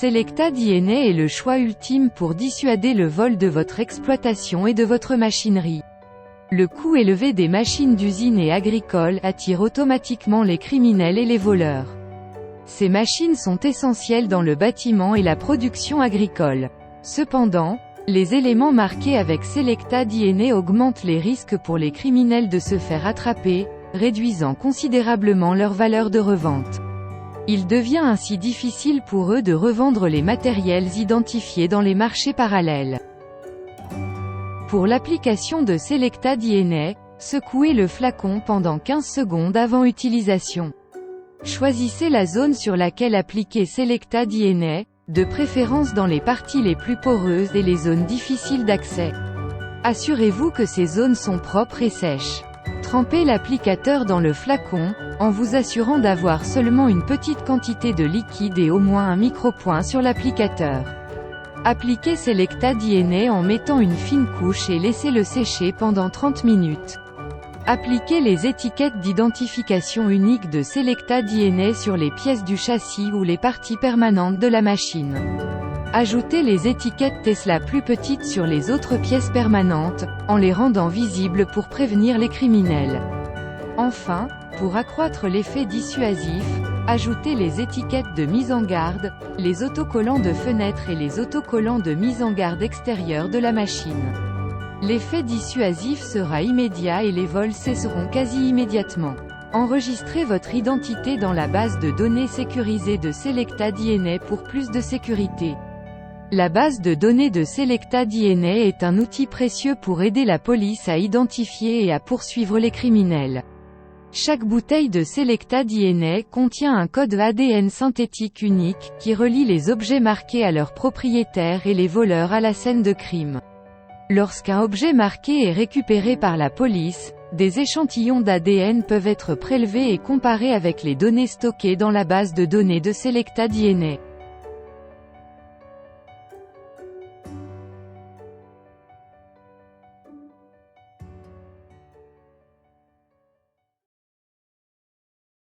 Selecta DNA est le choix ultime pour dissuader le vol de votre exploitation et de votre machinerie. Le coût élevé des machines d'usine et agricoles attire automatiquement les criminels et les voleurs. Ces machines sont essentielles dans le bâtiment et la production agricole. Cependant, les éléments marqués avec Selecta DNA augmentent les risques pour les criminels de se faire attraper, réduisant considérablement leur valeur de revente. Il devient ainsi difficile pour eux de revendre les matériels identifiés dans les marchés parallèles. Pour l'application de Selecta DNA, secouez le flacon pendant 15 secondes avant utilisation. Choisissez la zone sur laquelle appliquer Selecta DNA, de préférence dans les parties les plus poreuses et les zones difficiles d'accès. Assurez-vous que ces zones sont propres et sèches. Trempez l'applicateur dans le flacon, en vous assurant d'avoir seulement une petite quantité de liquide et au moins un micropoint sur l'applicateur. Appliquez Selecta DNA en mettant une fine couche et laissez-le sécher pendant 30 minutes. Appliquez les étiquettes d'identification unique de Selecta DNA sur les pièces du châssis ou les parties permanentes de la machine. Ajoutez les étiquettes Tesla plus petites sur les autres pièces permanentes, en les rendant visibles pour prévenir les criminels. Enfin, pour accroître l'effet dissuasif, ajoutez les étiquettes de mise en garde, les autocollants de fenêtre et les autocollants de mise en garde extérieure de la machine. L'effet dissuasif sera immédiat et les vols cesseront quasi immédiatement. Enregistrez votre identité dans la base de données sécurisée de Selecta DNA pour plus de sécurité. La base de données de Selecta DNA est un outil précieux pour aider la police à identifier et à poursuivre les criminels. Chaque bouteille de Selecta DNA contient un code ADN synthétique unique, qui relie les objets marqués à leur propriétaire et les voleurs à la scène de crime. Lorsqu'un objet marqué est récupéré par la police, des échantillons d'ADN peuvent être prélevés et comparés avec les données stockées dans la base de données de Selecta DNA.